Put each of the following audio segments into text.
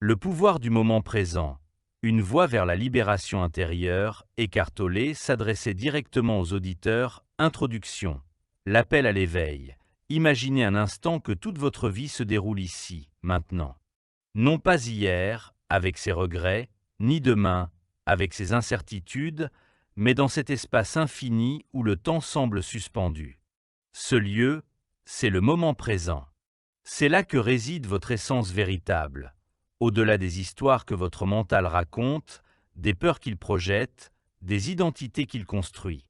Le pouvoir du moment présent. Une voie vers la libération intérieure, Eckhart Tolle s'adressait directement aux auditeurs. Introduction. L'appel à l'éveil. Imaginez un instant que toute votre vie se déroule ici, maintenant. Non pas hier, avec ses regrets, ni demain, avec ses incertitudes, mais dans cet espace infini où le temps semble suspendu. Ce lieu, c'est le moment présent. C'est là que réside votre essence véritable. Au-delà des histoires que votre mental raconte, des peurs qu'il projette, des identités qu'il construit.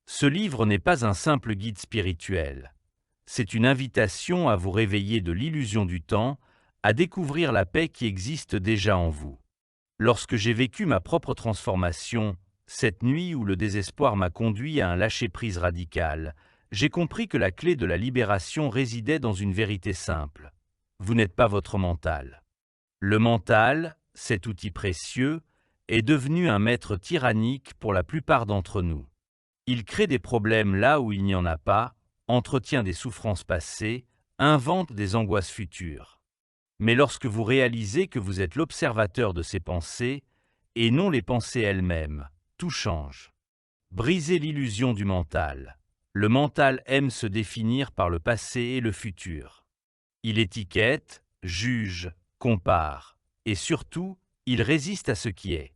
Ce livre n'est pas un simple guide spirituel. C'est une invitation à vous réveiller de l'illusion du temps, à découvrir la paix qui existe déjà en vous. Lorsque j'ai vécu ma propre transformation, cette nuit où le désespoir m'a conduit à un lâcher-prise radical, j'ai compris que la clé de la libération résidait dans une vérité simple. Vous n'êtes pas votre mental. Le mental, cet outil précieux, est devenu un maître tyrannique pour la plupart d'entre nous. Il crée des problèmes là où il n'y en a pas, entretient des souffrances passées, invente des angoisses futures. Mais lorsque vous réalisez que vous êtes l'observateur de ces pensées, et non les pensées elles-mêmes, tout change. Brisez l'illusion du mental. Le mental aime se définir par le passé et le futur. Il étiquette, juge, compare, et surtout, il résiste à ce qui est.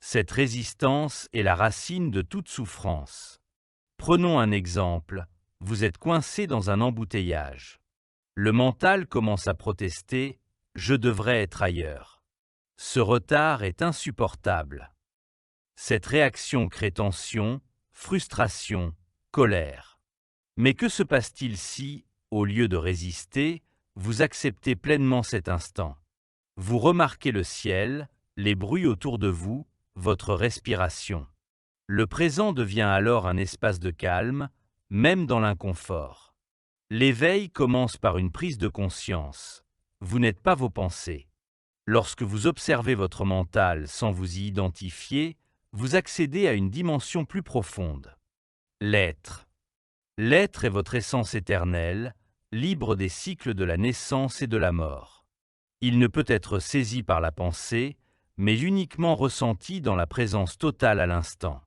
Cette résistance est la racine de toute souffrance. Prenons un exemple, vous êtes coincé dans un embouteillage. Le mental commence à protester, « je devrais être ailleurs ». Ce retard est insupportable. Cette réaction crée tension, frustration, colère. Mais que se passe-t-il si, au lieu de résister, vous acceptez pleinement cet instant? Vous remarquez le ciel, les bruits autour de vous, votre respiration. Le présent devient alors un espace de calme, même dans l'inconfort. L'éveil commence par une prise de conscience. Vous n'êtes pas vos pensées. Lorsque vous observez votre mental sans vous y identifier, vous accédez à une dimension plus profonde. L'être. L'être est votre essence éternelle, libre des cycles de la naissance et de la mort. Il ne peut être saisi par la pensée, mais uniquement ressenti dans la présence totale à l'instant.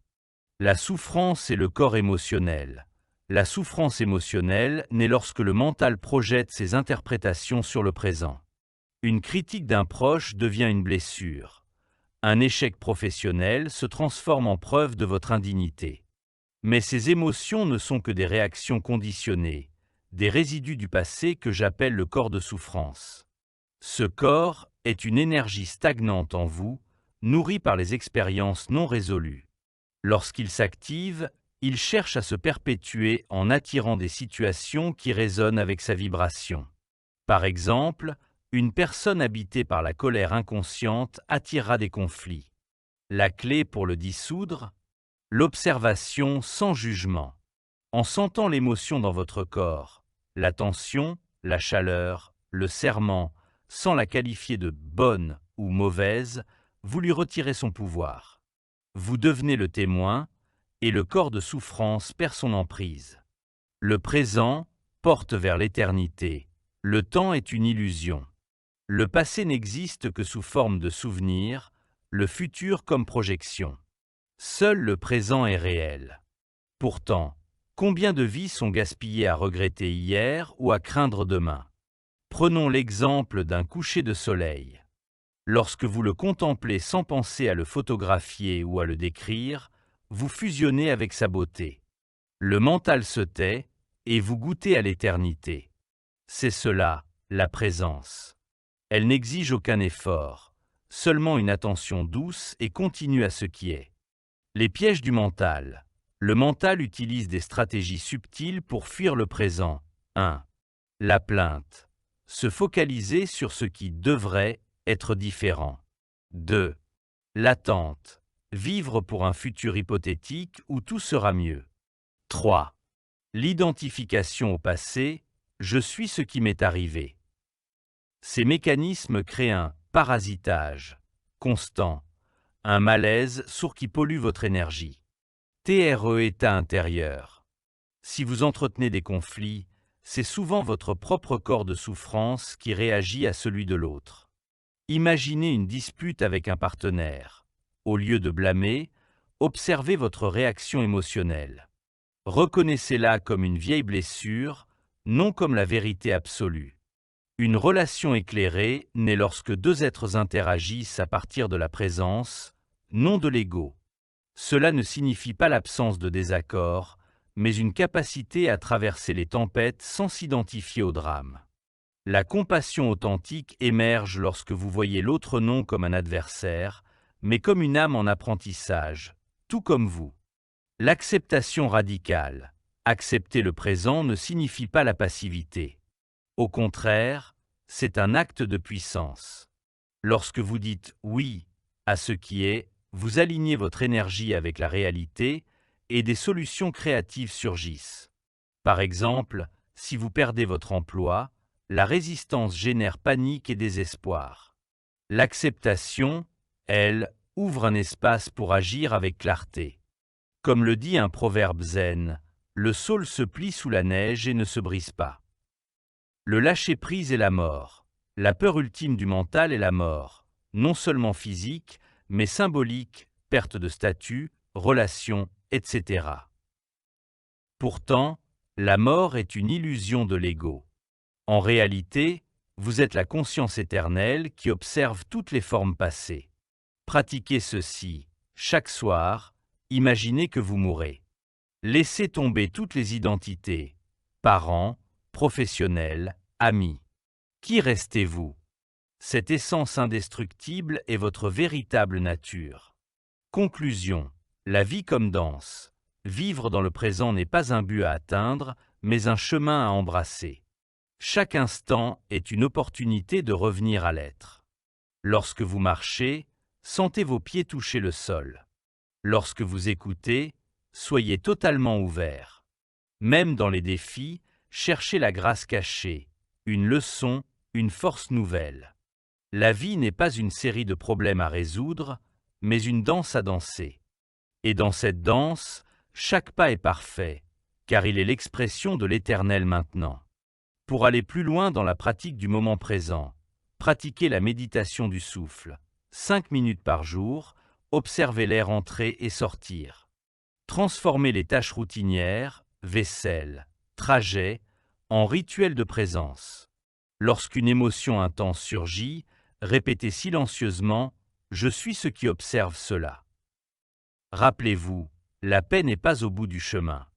La souffrance est le corps émotionnel. La souffrance émotionnelle naît lorsque le mental projette ses interprétations sur le présent. Une critique d'un proche devient une blessure. Un échec professionnel se transforme en preuve de votre indignité. Mais ces émotions ne sont que des réactions conditionnées, des résidus du passé que j'appelle le corps de souffrance. Ce corps est une énergie stagnante en vous, nourrie par les expériences non résolues. Lorsqu'il s'active, il cherche à se perpétuer en attirant des situations qui résonnent avec sa vibration. Par exemple, une personne habitée par la colère inconsciente attirera des conflits. La clé pour le dissoudre? L'observation sans jugement. En sentant l'émotion dans votre corps, la tension, la chaleur, le serrement, sans la qualifier de bonne ou mauvaise, vous lui retirez son pouvoir. Vous devenez le témoin, et le corps de souffrance perd son emprise. Le présent porte vers l'éternité. Le temps est une illusion. Le passé n'existe que sous forme de souvenir, le futur comme projection. Seul le présent est réel. Pourtant, combien de vies sont gaspillées à regretter hier ou à craindre demain? Prenons l'exemple d'un coucher de soleil. Lorsque vous le contemplez sans penser à le photographier ou à le décrire, vous fusionnez avec sa beauté. Le mental se tait et vous goûtez à l'éternité. C'est cela, la présence. Elle n'exige aucun effort, seulement une attention douce et continue à ce qui est. Les pièges du mental. Le mental utilise des stratégies subtiles pour fuir le présent. 1. La plainte. Se focaliser sur ce qui devrait être différent. 2. L'attente. Vivre pour un futur hypothétique où tout sera mieux. 3. L'identification au passé. Je suis ce qui m'est arrivé. Ces mécanismes créent un parasitage constant, un malaise sourd qui pollue votre énergie. TRE état intérieur. Si vous entretenez des conflits, c'est souvent votre propre corps de souffrance qui réagit à celui de l'autre. Imaginez une dispute avec un partenaire. Au lieu de blâmer, observez votre réaction émotionnelle. Reconnaissez-la comme une vieille blessure, non comme la vérité absolue. Une relation éclairée naît lorsque deux êtres interagissent à partir de la présence, non de l'ego. Cela ne signifie pas l'absence de désaccord, mais une capacité à traverser les tempêtes sans s'identifier au drame. La compassion authentique émerge lorsque vous voyez l'autre non comme un adversaire, mais comme une âme en apprentissage, tout comme vous. L'acceptation radicale. Accepter le présent ne signifie pas la passivité. Au contraire, c'est un acte de puissance. Lorsque vous dites « oui » à ce qui est, vous alignez votre énergie avec la réalité et des solutions créatives surgissent. Par exemple, si vous perdez votre emploi, la résistance génère panique et désespoir. L'acceptation, elle, ouvre un espace pour agir avec clarté. Comme le dit un proverbe zen, le saule se plie sous la neige et ne se brise pas. Le lâcher-prise est la mort. La peur ultime du mental est la mort, non seulement physique, mais symbolique, perte de statut, relations, etc. Pourtant, la mort est une illusion de l'ego. En réalité, vous êtes la conscience éternelle qui observe toutes les formes passées. Pratiquez ceci. Chaque soir, imaginez que vous mourrez. Laissez tomber toutes les identités, parents, professionnels, amis. Qui restez-vous? Cette essence indestructible est votre véritable nature. Conclusion. La vie comme danse. Vivre dans le présent n'est pas un but à atteindre, mais un chemin à embrasser. Chaque instant est une opportunité de revenir à l'être. Lorsque vous marchez, sentez vos pieds toucher le sol. Lorsque vous écoutez, soyez totalement ouvert. Même dans les défis, cherchez la grâce cachée, une leçon, une force nouvelle. La vie n'est pas une série de problèmes à résoudre, mais une danse à danser. Et dans cette danse, chaque pas est parfait, car il est l'expression de l'éternel maintenant. Pour aller plus loin dans la pratique du moment présent, pratiquez la méditation du souffle. 5 minutes par jour, observez l'air entrer et sortir. Transformez les tâches routinières, vaisselle, trajet, en rituel de présence. Lorsqu'une émotion intense surgit, répétez silencieusement « Je suis ce qui observe cela ». Rappelez-vous, la paix n'est pas au bout du chemin.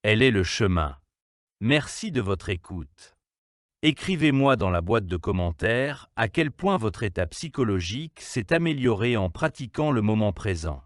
Elle est le chemin. Merci de votre écoute. Écrivez-moi dans la boîte de commentaires à quel point votre état psychologique s'est amélioré en pratiquant le moment présent.